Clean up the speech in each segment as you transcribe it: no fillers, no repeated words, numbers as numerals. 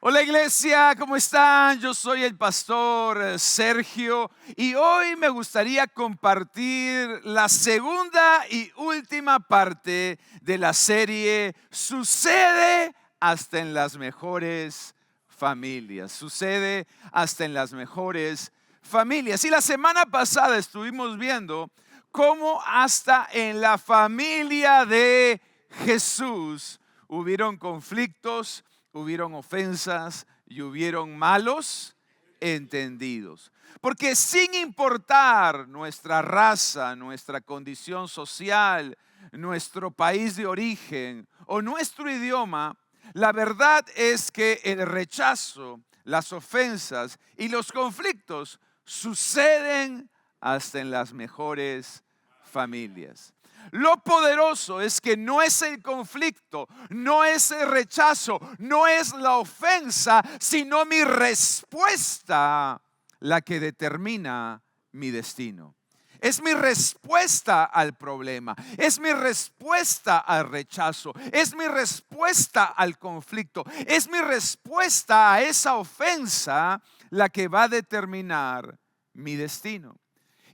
Hola iglesia, ¿cómo están? Yo soy el pastor Sergio y hoy me gustaría compartir la segunda y última parte de la serie Sucede hasta en las mejores familias. Sucede hasta en las mejores familias. Y la semana pasada estuvimos viendo cómo hasta en la familia de Jesús hubieron conflictos, hubieron ofensas y hubieron malos entendidos. Porque sin importar nuestra raza, nuestra condición social, nuestro país de origen o nuestro idioma, la verdad es que el rechazo, las ofensas y los conflictos suceden hasta en las mejores familias. Lo poderoso es que no es el conflicto, no es el rechazo, no es la ofensa, sino mi respuesta la que determina mi destino. Es mi respuesta al problema, es mi respuesta al rechazo, es mi respuesta al conflicto, es mi respuesta a esa ofensa la que va a determinar mi destino.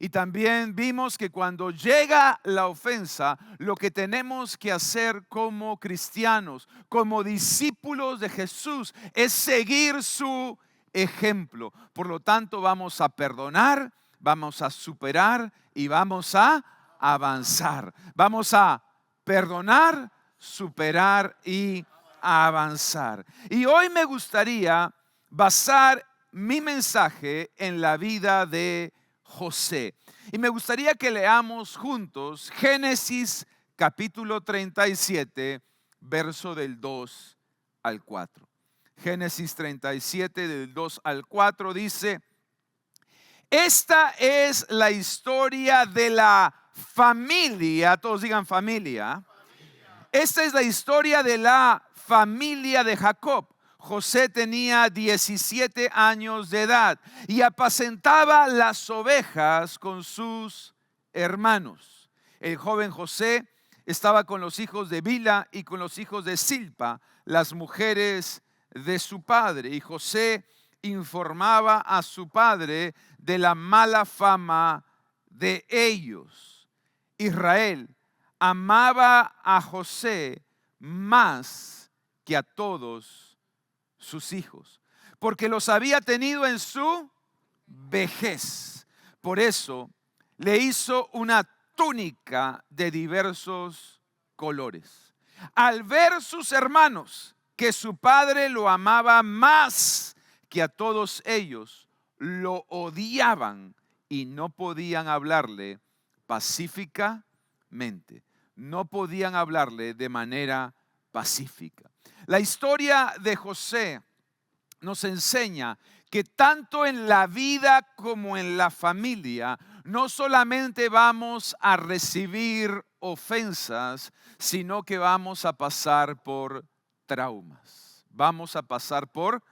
Y también vimos que cuando llega la ofensa, lo que tenemos que hacer como cristianos, como discípulos de Jesús, es seguir su ejemplo. Por lo tanto, vamos a perdonar, vamos a superar y vamos a avanzar. Vamos a perdonar, superar y avanzar. Y hoy me gustaría basar mi mensaje en la vida de José. Y me gustaría que leamos juntos Génesis capítulo 37, verso del 2 al 4. Génesis 37 del 2 al 4 dice: esta es la historia de la familia, todos digan familia. Esta es la historia de la familia de Jacob. José tenía 17 años de edad y apacentaba las ovejas con sus hermanos. El joven José estaba con los hijos de Bila y con los hijos de Silpa, las mujeres de su padre. Y José informaba a su padre de la mala fama de ellos. Israel amaba a José más que a todos sus hijos, porque los había tenido en su vejez. Por eso le hizo una túnica de diversos colores. Al ver sus hermanos que su padre lo amaba más que a todos ellos, lo odiaban y no podían hablarle pacíficamente. No podían hablarle de manera pacífica. La historia de José nos enseña que tanto en la vida como en la familia no solamente vamos a recibir ofensas, sino que vamos a pasar por traumas. Vamos a pasar por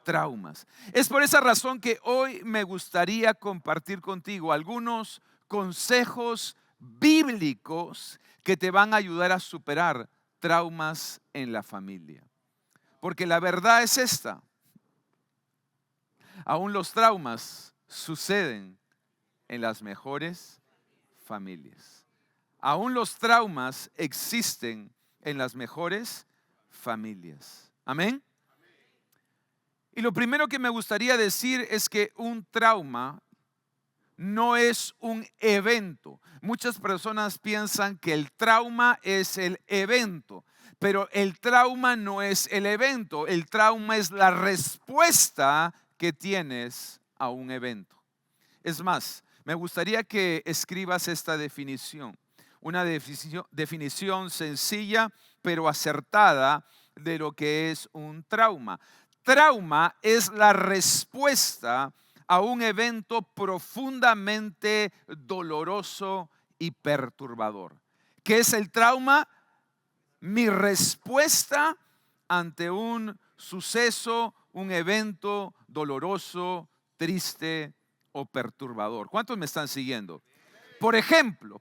traumas. Es por esa razón que hoy me gustaría compartir contigo algunos consejos bíblicos que te van a ayudar a superar traumas en la familia. Porque la verdad es esta: aún los traumas suceden en las mejores familias. Aún los traumas existen en las mejores familias. Amén. Y lo primero que me gustaría decir es que un trauma no es un evento. Muchas personas piensan que el trauma es el evento, pero el trauma no es el evento. El trauma es la respuesta que tienes a un evento. Es más, me gustaría que escribas esta definición. Una definición sencilla pero acertada de lo que es un trauma. Trauma es la respuesta a un evento profundamente doloroso y perturbador. ¿Qué es el trauma? Mi respuesta ante un suceso, un evento doloroso, triste o perturbador. ¿Cuántos me están siguiendo? Por ejemplo,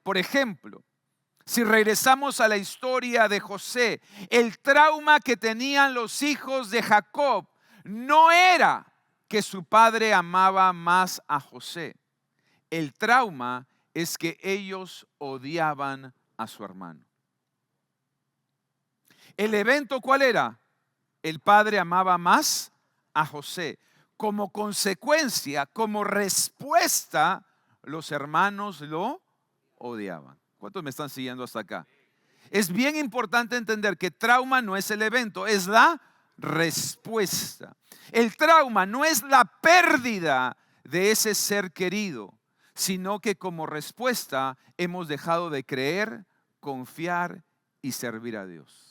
si regresamos a la historia de José, el trauma que tenían los hijos de Jacob no era que su padre amaba más a José. El trauma es que ellos odiaban a su hermano. ¿El evento cuál era? El padre amaba más a José. Como consecuencia, como respuesta, los hermanos lo odiaban. ¿Cuántos me están siguiendo hasta acá? Es bien importante entender que trauma no es el evento, es la respuesta. El trauma no es la pérdida de ese ser querido, sino que como respuesta hemos dejado de creer, confiar y servir a Dios.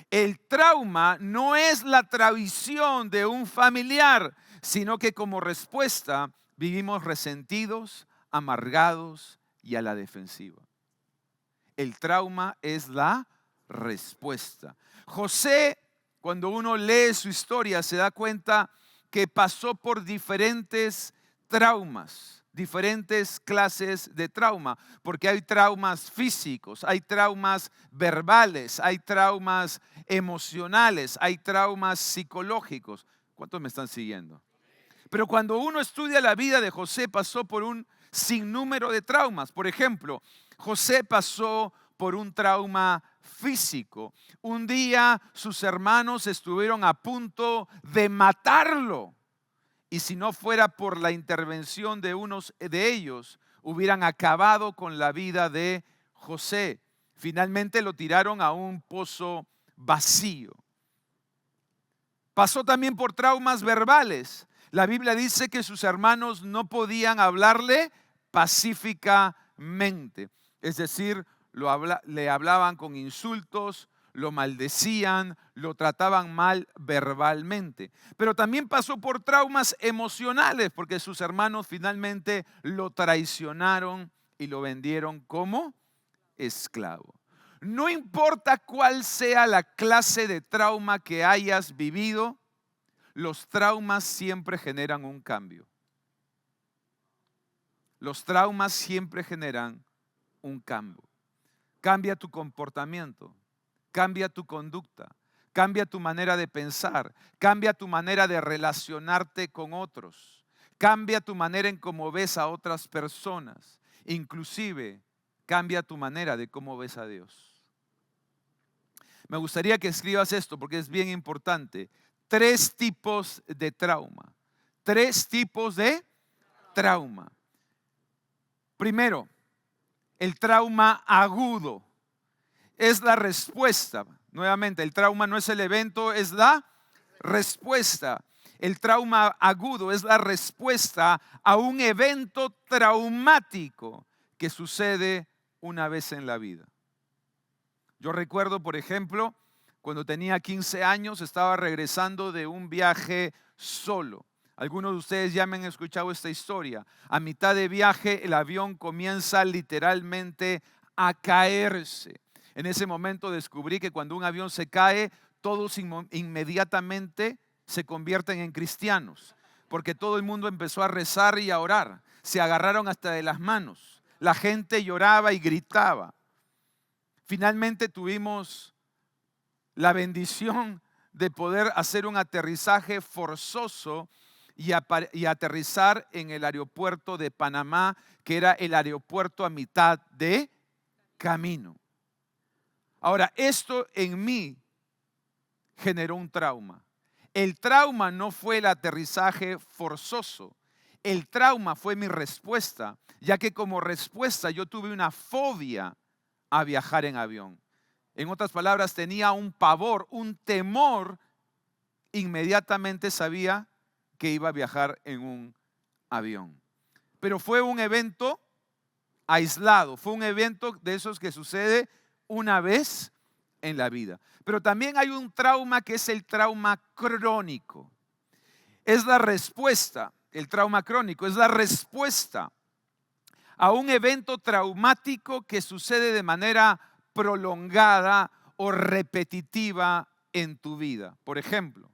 El trauma no es la traición de un familiar, sino que como respuesta vivimos resentidos, amargados y a la defensiva. El trauma es la respuesta. José, cuando uno lee su historia, se da cuenta que pasó por diferentes traumas, diferentes clases de trauma, porque hay traumas físicos, hay traumas verbales, hay traumas emocionales, hay traumas psicológicos. ¿Cuántos me están siguiendo? Pero cuando uno estudia la vida de José, pasó por un sinnúmero de traumas. Por ejemplo, José pasó por un trauma físico. Un día sus hermanos estuvieron a punto de matarlo. Y si no fuera por la intervención de unos de ellos, hubieran acabado con la vida de José. Finalmente lo tiraron a un pozo vacío. Pasó también por traumas verbales. La Biblia dice que sus hermanos no podían hablarle pacíficamente. Es decir, le hablaban con insultos, lo maldecían, lo trataban mal verbalmente. Pero también pasó por traumas emocionales porque sus hermanos finalmente lo traicionaron y lo vendieron como esclavo. No importa cuál sea la clase de trauma que hayas vivido, los traumas siempre generan un cambio. Los traumas siempre generan un cambio. Cambia tu comportamiento, cambia tu conducta, cambia tu manera de pensar, cambia tu manera de relacionarte con otros, cambia tu manera en cómo ves a otras personas, inclusive cambia tu manera de cómo ves a Dios. Me gustaría que escribas esto porque es bien importante. 3 tipos de trauma. 3 tipos de trauma. Primero, el trauma agudo. Es la respuesta. Nuevamente, el trauma no es el evento, es la respuesta. El trauma agudo es la respuesta a un evento traumático que sucede una vez en la vida. Yo recuerdo, por ejemplo, cuando tenía 15 años, estaba regresando de un viaje solo. Algunos de ustedes ya me han escuchado esta historia. A mitad de viaje, el avión comienza literalmente a caerse. En ese momento descubrí que cuando un avión se cae, todos inmediatamente se convierten en cristianos, porque todo el mundo empezó a rezar y a orar. Se agarraron hasta de las manos. La gente lloraba y gritaba. Finalmente tuvimos la bendición de poder hacer un aterrizaje forzoso y aterrizar en el aeropuerto de Panamá, que era el aeropuerto a mitad de camino. Ahora, esto en mí generó un trauma. El trauma no fue el aterrizaje forzoso. El trauma fue mi respuesta, ya que como respuesta yo tuve una fobia a viajar en avión. En otras palabras, tenía un pavor, un temor. Inmediatamente sabía que iba a viajar en un avión. Pero fue un evento aislado, fue un evento de esos que sucede una vez en la vida. Pero también hay un trauma que es el trauma crónico. Es la respuesta, el trauma crónico, es la respuesta a un evento traumático que sucede de manera prolongada o repetitiva en tu vida. Por ejemplo,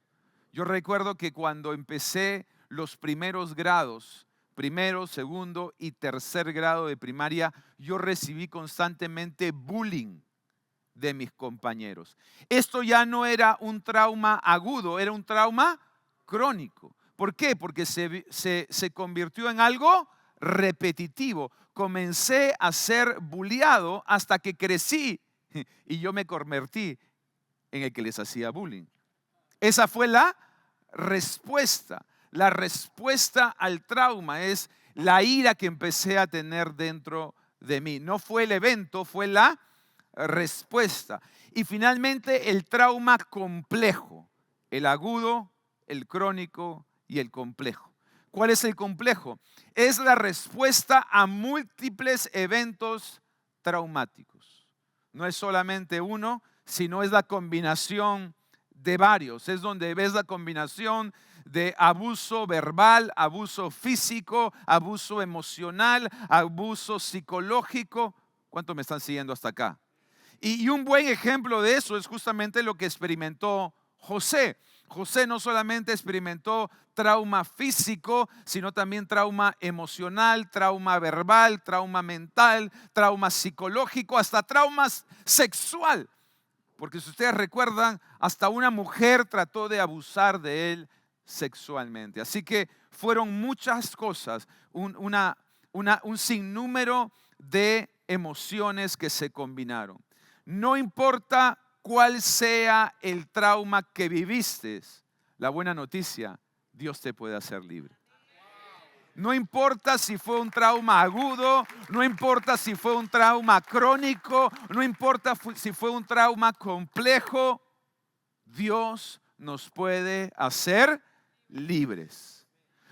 yo recuerdo que cuando empecé los primeros grados, primero, segundo y tercer grado de primaria, yo recibí constantemente bullying de mis compañeros. Esto ya no era un trauma agudo, era un trauma crónico. ¿Por qué? Porque se convirtió en algo repetitivo. Comencé a ser bulliado hasta que crecí y yo me convertí en el que les hacía bullying. Esa fue la respuesta. La respuesta al trauma es la ira que empecé a tener dentro de mí. No fue el evento, fue la respuesta. Y finalmente el trauma complejo, el agudo, el crónico y el complejo. ¿Cuál es el complejo? Es la respuesta a múltiples eventos traumáticos. No es solamente uno, sino es la combinación de varios. Es donde ves la combinación de abuso verbal, abuso físico, abuso emocional, abuso psicológico. ¿Cuántos me están siguiendo hasta acá? Y un buen ejemplo de eso es justamente lo que experimentó José. José no solamente experimentó trauma físico, sino también trauma emocional, trauma verbal, trauma mental, trauma psicológico, hasta trauma sexual. Porque si ustedes recuerdan, hasta una mujer trató de abusar de él sexualmente. Así que fueron muchas cosas, un sinnúmero de emociones que se combinaron. No importa cuál sea el trauma que viviste, la buena noticia, Dios te puede hacer libre. No importa si fue un trauma agudo, no importa si fue un trauma crónico, no importa si fue un trauma complejo, Dios nos puede hacer libres.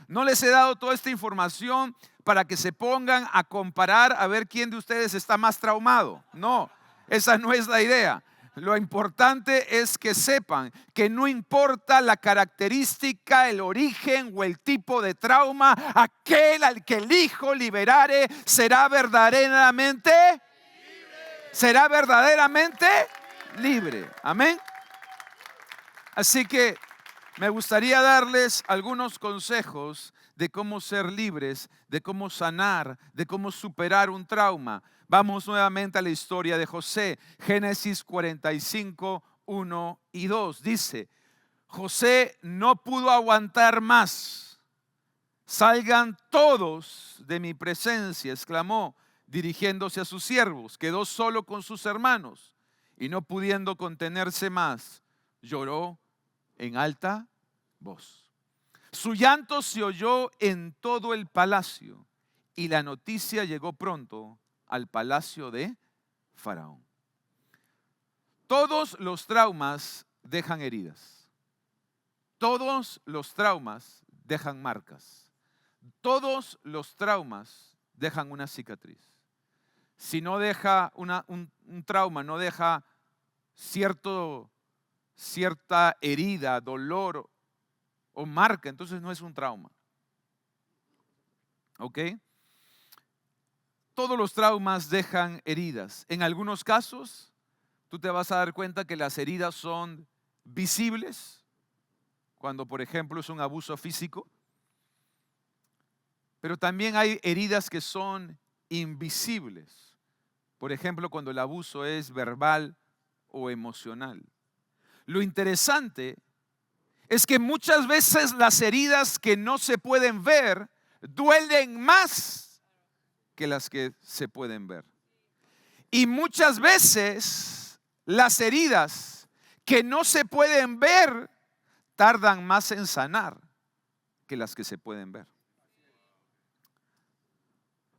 No les he dado toda esta información para que se pongan a comparar a ver quién de ustedes está más traumado. No, esa no es la idea. Lo importante es que sepan que no importa la característica, el origen o el tipo de trauma, aquel al que el Hijo liberare será verdaderamente libre. Amén. Así que me gustaría darles algunos consejos de cómo ser libres, de cómo sanar, de cómo superar un trauma. Vamos nuevamente a la historia de José. Génesis 45, 1 y 2. Dice, José no pudo aguantar más. Salgan todos de mi presencia, exclamó, dirigiéndose a sus siervos. Quedó solo con sus hermanos y no pudiendo contenerse más, lloró en alta voz. Su llanto se oyó en todo el palacio y la noticia llegó pronto al palacio de Faraón. Todos los traumas dejan heridas. Todos los traumas dejan marcas. Todos los traumas dejan una cicatriz. Si no deja un trauma, no deja cierta herida, dolor o marca, entonces no es un trauma. ¿Ok? Todos los traumas dejan heridas. En algunos casos, tú te vas a dar cuenta que las heridas son visibles, cuando por ejemplo es un abuso físico. Pero también hay heridas que son invisibles. Por ejemplo, cuando el abuso es verbal o emocional. Lo interesante es que muchas veces las heridas que no se pueden ver duelen más que las que se pueden ver. Y muchas veces las heridas que no se pueden ver tardan más en sanar que las que se pueden ver.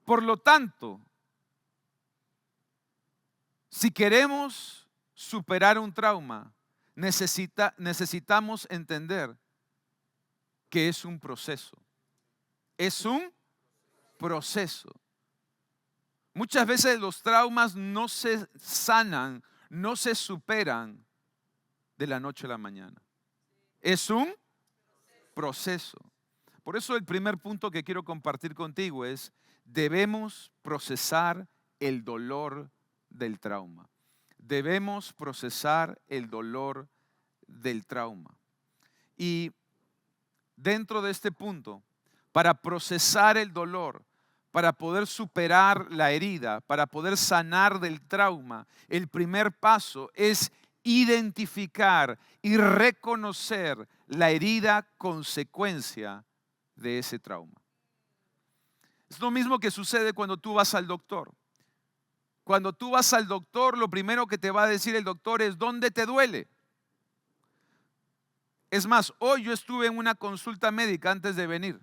Por lo tanto, si queremos superar un trauma, necesitamos entender que es un proceso. Es un proceso. Muchas veces los traumas no se sanan, no se superan de la noche a la mañana. Es un proceso. Por eso el primer punto que quiero compartir contigo es, debemos procesar el dolor del trauma. Debemos procesar el dolor del trauma. Y dentro de este punto, para procesar el dolor, para poder superar la herida, para poder sanar del trauma, el primer paso es identificar y reconocer la herida consecuencia de ese trauma. Es lo mismo que sucede cuando tú vas al doctor. Cuando tú vas al doctor, lo primero que te va a decir el doctor es ¿dónde te duele? Es más, hoy yo estuve en una consulta médica antes de venir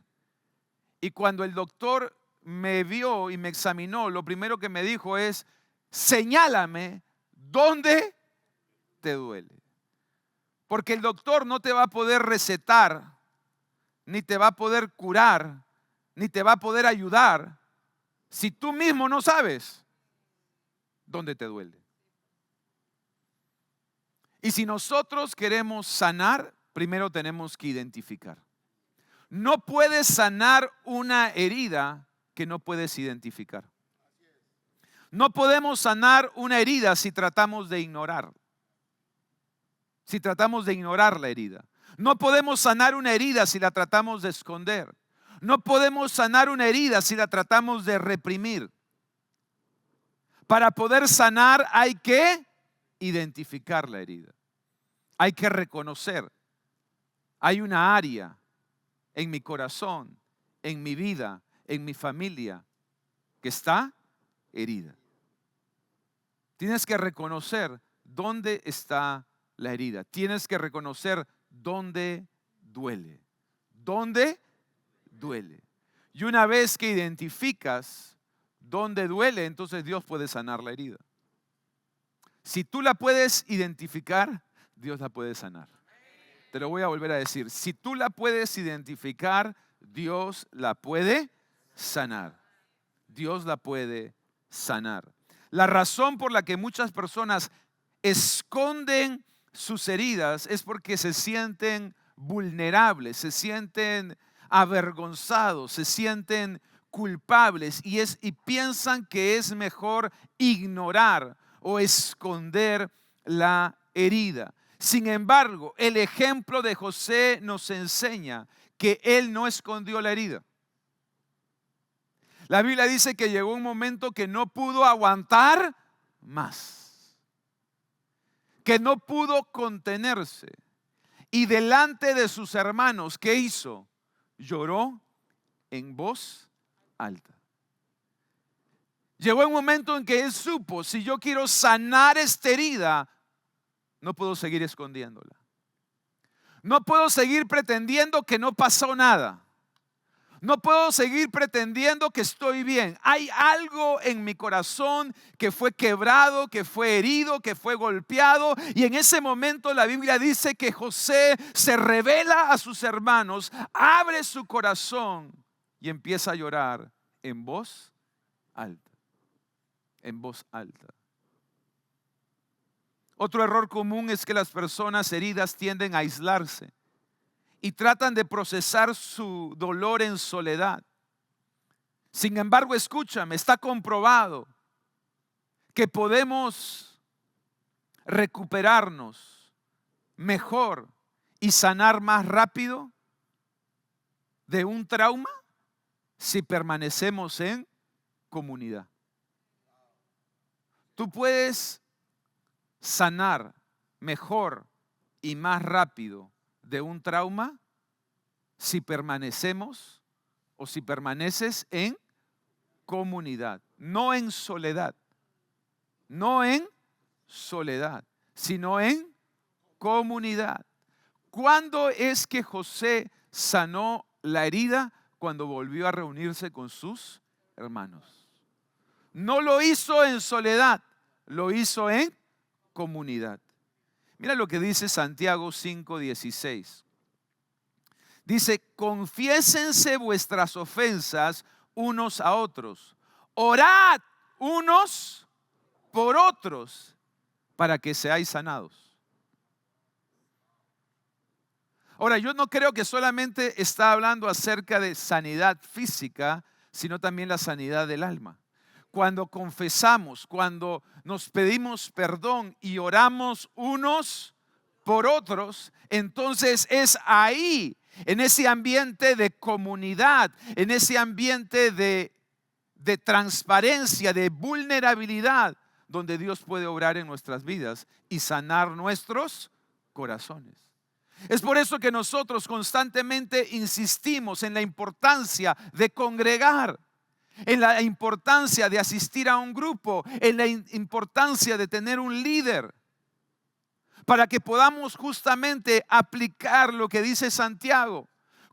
y cuando el doctor me vio y me examinó, lo primero que me dijo es señálame dónde te duele. Porque el doctor no te va a poder recetar, ni te va a poder curar, ni te va a poder ayudar si tú mismo no sabes dónde te duele. Y si nosotros queremos sanar, primero tenemos que identificar. No puedes sanar una herida que no puedes identificar. No podemos sanar una herida si tratamos de ignorar. Si tratamos de ignorar la herida. No podemos sanar una herida si la tratamos de esconder. No podemos sanar una herida si la tratamos de reprimir. Para poder sanar hay que identificar la herida. Hay que reconocer. Hay una área en mi corazón, en mi vida, en mi familia que está herida. Tienes que reconocer dónde está la herida. Tienes que reconocer dónde duele. ¿Dónde duele? Y una vez que identificas dónde duele, entonces Dios puede sanar la herida. Si tú la puedes identificar, Dios la puede sanar. Te lo voy a volver a decir. Si tú la puedes identificar, Dios la puede sanar. Dios la puede sanar. La razón por la que muchas personas esconden sus heridas es porque se sienten vulnerables, se sienten avergonzados, se sienten culpables y piensan que es mejor ignorar o esconder la herida. Sin embargo, el ejemplo de José nos enseña que él no escondió la herida. La Biblia dice que llegó un momento que no pudo aguantar más, que no pudo contenerse. Y delante de sus hermanos, ¿qué hizo? Lloró en voz alta. Llegó un momento en que él supo, si yo quiero sanar esta herida, no puedo seguir escondiéndola. No puedo seguir pretendiendo que no pasó nada. No puedo seguir pretendiendo que estoy bien. Hay algo en mi corazón que fue quebrado, que fue herido, que fue golpeado. Y en ese momento la Biblia dice que José se revela a sus hermanos, abre su corazón y empieza a llorar en voz alta. En voz alta. Otro error común es que las personas heridas tienden a aislarse y tratan de procesar su dolor en soledad. Sin embargo, escúchame, está comprobado que podemos recuperarnos mejor y sanar más rápido de un trauma si permanecemos en comunidad. Tú puedes sanar mejor y más rápido de un trauma si permanecemos o si permaneces en comunidad, no en soledad, no en soledad, sino en comunidad. ¿Cuándo es que José sanó la herida? Cuando volvió a reunirse con sus hermanos. No lo hizo en soledad, lo hizo en comunidad. Mira lo que dice Santiago 5:16. Dice, confiésense vuestras ofensas unos a otros. Orad unos por otros para que seáis sanados. Ahora, yo no creo que solamente está hablando acerca de sanidad física, sino también la sanidad del alma. Cuando confesamos, cuando nos pedimos perdón y oramos unos por otros, entonces es ahí, en ese ambiente de comunidad, en ese ambiente de de transparencia, de vulnerabilidad, donde Dios puede obrar en nuestras vidas y sanar nuestros corazones. Es por eso que nosotros constantemente insistimos en la importancia de congregar, en la importancia de asistir a un grupo, en la importancia de tener un líder, para que podamos justamente aplicar lo que dice Santiago.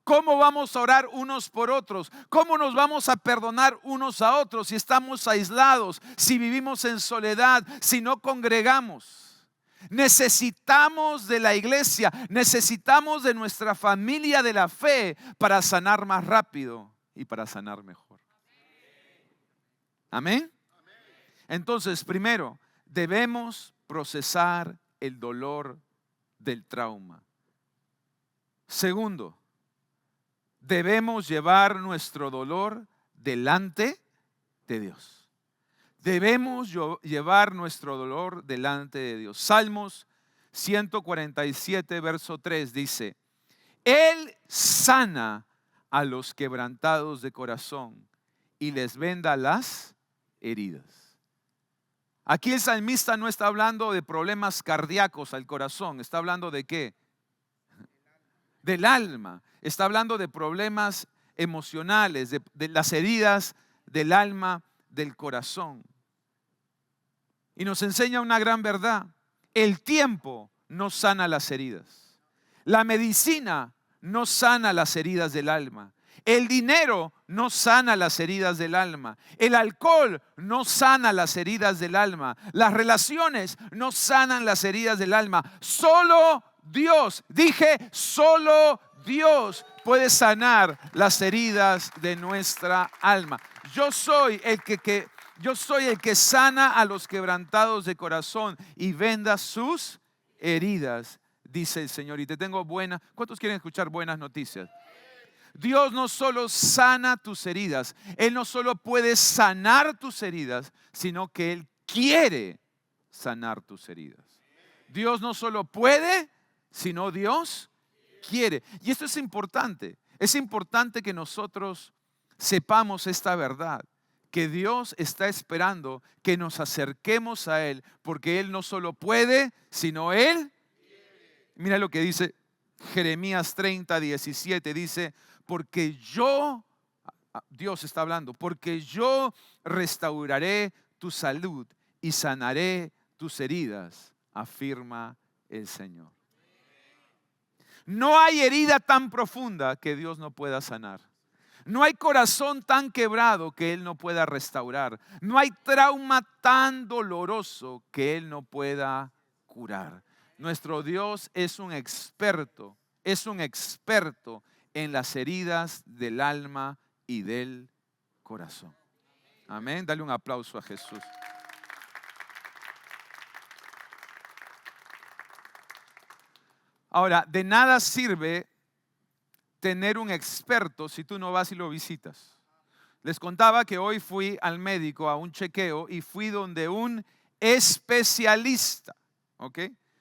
¿Cómo vamos a orar unos por otros? ¿Cómo nos vamos a perdonar unos a otros si estamos aislados, si vivimos en soledad, si no congregamos? Necesitamos de la iglesia, necesitamos de nuestra familia de la fe para sanar más rápido y para sanar mejor. Amén. Entonces, primero, debemos procesar el dolor del trauma. Segundo, debemos llevar nuestro dolor delante de Dios. Debemos llevar nuestro dolor delante de Dios. Salmos 147, verso 3 dice: Él sana a los quebrantados de corazón y les venda las heridas. Aquí el salmista no está hablando de problemas cardíacos al corazón. ¿Está hablando de qué? Del alma. Está hablando de problemas emocionales, de las heridas del alma, del corazón. Y nos enseña una gran verdad. El tiempo no sana las heridas. La medicina no sana las heridas del alma. El dinero no sana las heridas del alma. El alcohol no sana las heridas del alma. Las relaciones no sanan las heridas del alma. Solo Dios, dije, solo Dios puede sanar las heridas de nuestra alma. Yo soy el que sana a los quebrantados de corazón y venda sus heridas, dice el Señor. Y te tengo ¿cuántos quieren escuchar buenas noticias? Dios no solo sana tus heridas, Él no solo puede sanar tus heridas, sino que Él quiere sanar tus heridas. Dios no solo puede, sino Dios quiere. Y esto es importante. Es importante que nosotros sepamos esta verdad, que Dios está esperando que nos acerquemos a Él, porque Él no solo puede, sino Él. Mira lo que dice Jeremías 30, 17, dice: porque Dios está hablando, porque yo restauraré tu salud y sanaré tus heridas, afirma el Señor. No hay herida tan profunda que Dios no pueda sanar. No hay corazón tan quebrado que Él no pueda restaurar. No hay trauma tan doloroso que Él no pueda curar. Nuestro Dios es un experto en las heridas del alma y del corazón. Amén. Dale un aplauso a Jesús. Ahora, de nada sirve tener un experto si tú no vas y lo visitas. Les contaba que hoy fui al médico a un chequeo y fui donde un especialista, ¿ok?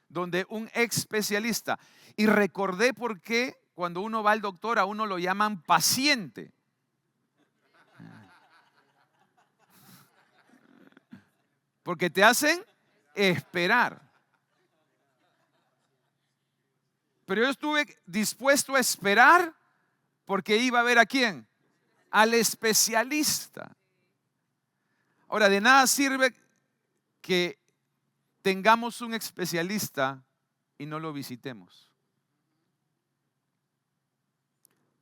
Donde un especialista. Y recordé por qué cuando uno va al doctor a uno lo llaman paciente. Porque te hacen esperar. Pero yo estuve dispuesto a esperar porque iba a ver ¿a quién? Al especialista. Ahora, de nada sirve que tengamos un especialista y no lo visitemos.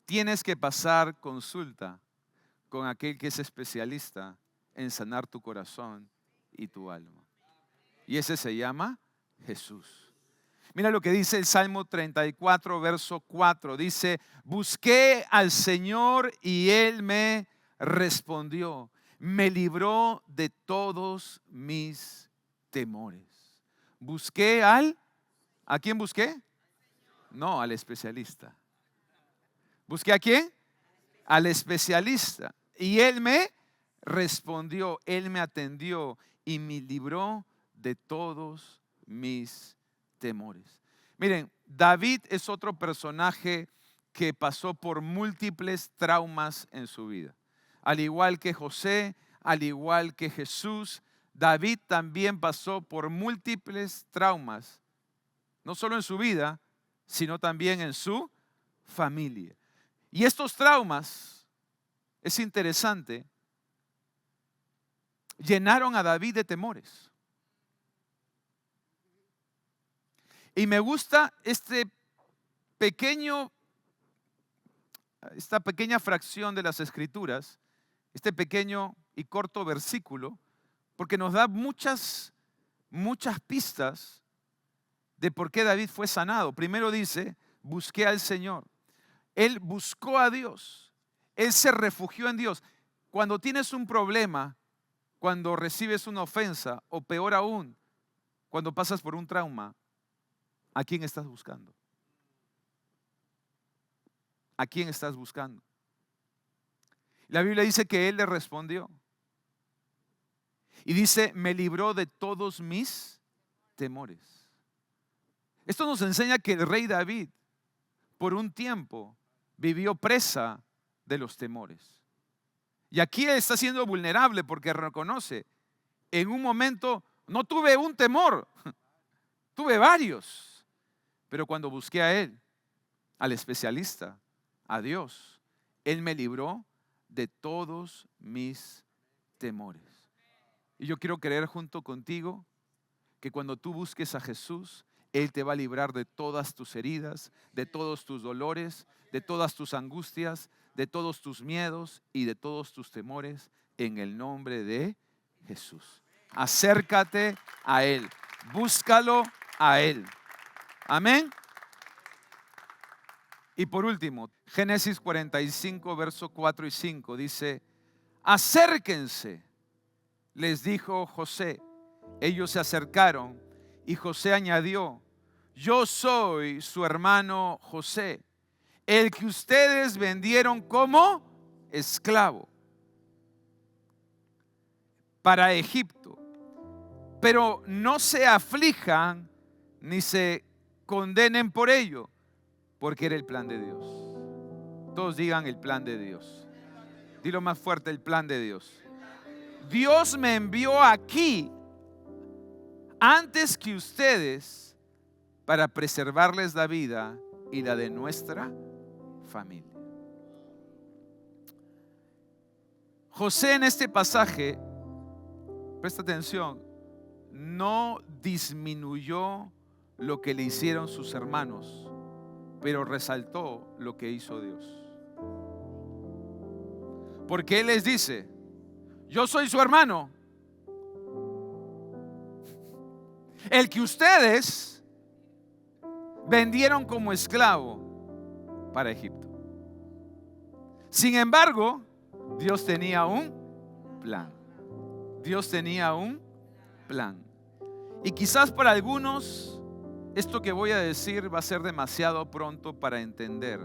Tienes que pasar consulta con aquel que es especialista en sanar tu corazón y tu alma. Y ese se llama Jesús. Mira lo que dice el Salmo 34, verso 4. Dice: busqué al Señor y Él me respondió. Me libró de todos mis temores. Busqué ¿a quién busqué? No, al especialista. ¿Busqué a quién? Al especialista. Y Él me respondió, Él me atendió y me libró de todos mis temores. Miren, David es otro personaje que pasó por múltiples traumas en su vida. Al igual que José, al igual que Jesús, David también pasó por múltiples traumas, no solo en su vida, sino también en su familia. Y estos traumas, es interesante, llenaron a David de temores. Y me gusta esta pequeña fracción de las Escrituras, este pequeño y corto versículo, porque nos da muchas pistas de por qué David fue sanado. Primero dice, busqué al Señor. Él buscó a Dios. Él se refugió en Dios. Cuando tienes un problema, cuando recibes una ofensa, o peor aún, cuando pasas por un trauma, ¿a quién estás buscando? ¿A quién estás buscando? La Biblia dice que Él le respondió. Y dice, me libró de todos mis temores. Esto nos enseña que el rey David, por un tiempo, vivió presa de los temores. Y aquí está siendo vulnerable porque reconoce, en un momento no tuve un temor, tuve varios. Pero cuando busqué a Él, al especialista, a Dios, Él me libró de todos mis temores. Y yo quiero creer junto contigo que cuando tú busques a Jesús, Él te va a librar de todas tus heridas, de todos tus dolores, de todas tus angustias, de todos tus miedos y de todos tus temores en el nombre de Jesús. Acércate a Él, búscalo a Él. Amén. Y por último, Génesis 45, versos 4 y 5 dice, acérquense, les dijo José. Ellos se acercaron y José añadió, yo soy su hermano José, el que ustedes vendieron como esclavo para Egipto. Pero no se aflijan ni se condenen por ello, porque era el plan de Dios. Todos digan el plan de Dios. Dilo más fuerte, el plan de Dios. Dios me envió aquí antes que ustedes para preservarles la vida y la de nuestra familia. José en este pasaje, presta atención, no disminuyó lo que le hicieron sus hermanos, pero resaltó lo que hizo Dios. Porque Él les dice, yo soy su hermano, el que ustedes vendieron como esclavo para Egipto. Sin embargo, Dios tenía un plan. Dios tenía un plan. Y quizás para algunos esto que voy a decir va a ser demasiado pronto para entender,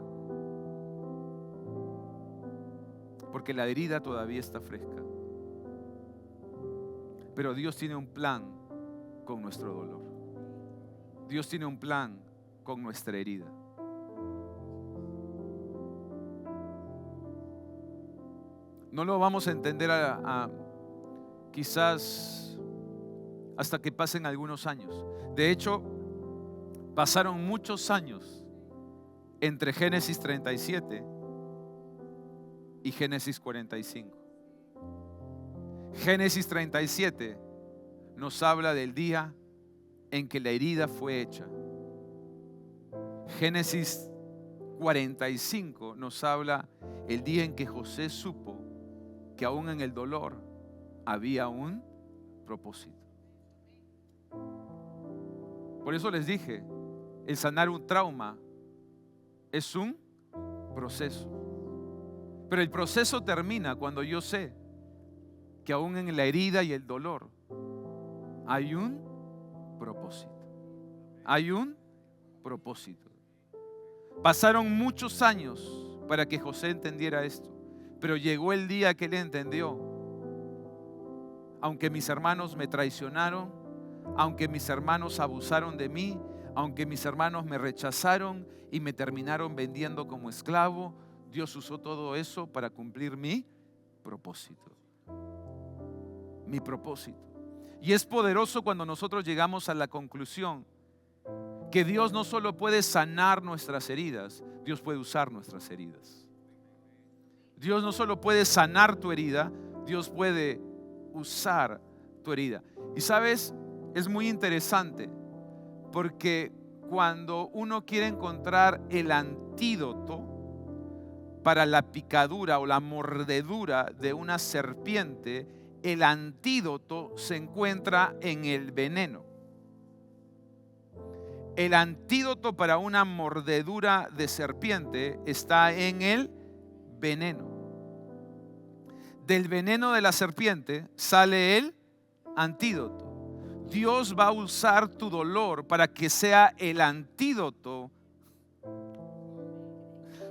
porque la herida todavía está fresca. Pero Dios tiene un plan con nuestro dolor. Dios tiene un plan con nuestra herida. No lo vamos a entender quizás hasta que pasen algunos años. De hecho, pasaron muchos años entre Génesis 37 y Génesis 45. Génesis 37 nos habla del día en que la herida fue hecha. Génesis 45 nos habla el día en que José supo que aún en el dolor había un propósito. Por eso les dije, el sanar un trauma es un proceso. Pero el proceso termina cuando yo sé que aún en la herida y el dolor hay un propósito. Hay un propósito. Pasaron muchos años para que José entendiera esto, pero llegó el día que él entendió. Aunque mis hermanos me traicionaron, aunque mis hermanos abusaron de mí, aunque mis hermanos me rechazaron y me terminaron vendiendo como esclavo, Dios usó todo eso para cumplir mi propósito. Mi propósito. Y es poderoso cuando nosotros llegamos a la conclusión que Dios no solo puede sanar nuestras heridas, Dios puede usar nuestras heridas. Dios no solo puede sanar tu herida, Dios puede usar tu herida. Y sabes, es muy interesante porque cuando uno quiere encontrar el antídoto para la picadura o la mordedura de una serpiente, el antídoto se encuentra en el veneno. El antídoto para una mordedura de serpiente está en el veneno. Del veneno de la serpiente sale el antídoto. Dios va a usar tu dolor para que sea el antídoto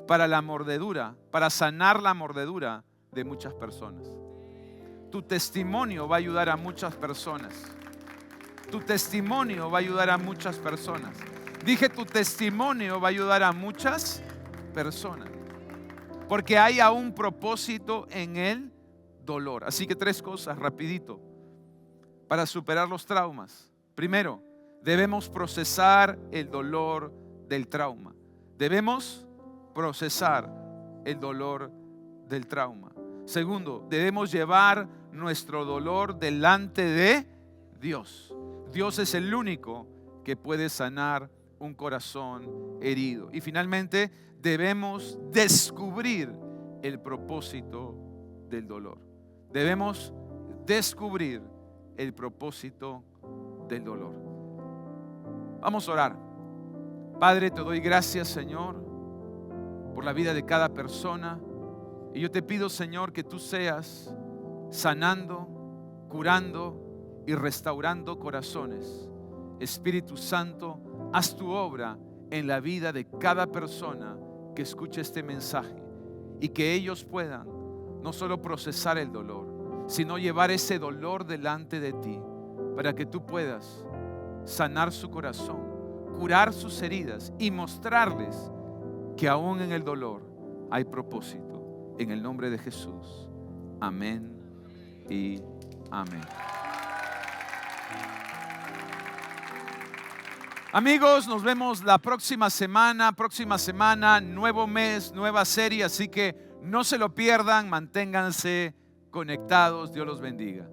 para la mordedura, para sanar la mordedura de muchas personas. Tu testimonio va a ayudar a muchas personas. Tu testimonio va a ayudar a muchas personas. Dije, tu testimonio va a ayudar a muchas personas. Porque hay aún propósito en el dolor. Así que 3 cosas rapidito para superar los traumas. Primero, debemos procesar el dolor del trauma. Debemos procesar el dolor del trauma. Segundo, debemos llevar nuestro dolor delante de Dios. Dios es el único que puede sanar un corazón herido. Y finalmente, debemos descubrir el propósito del dolor. Debemos descubrir el propósito del dolor. Vamos a orar. Padre, te doy gracias, Señor, por la vida de cada persona. Y yo te pido, Señor, que tú seas sanando, curando y restaurando corazones. Espíritu Santo, haz tu obra en la vida de cada persona que escuche este mensaje y que ellos puedan no solo procesar el dolor, sino llevar ese dolor delante de ti para que tú puedas sanar su corazón, curar sus heridas y mostrarles que aún en el dolor hay propósito. En el nombre de Jesús. Amén y amén. Amigos, nos vemos la próxima semana. Próxima semana, nuevo mes, nueva serie. Así que no se lo pierdan, manténganse conectados. Dios los bendiga.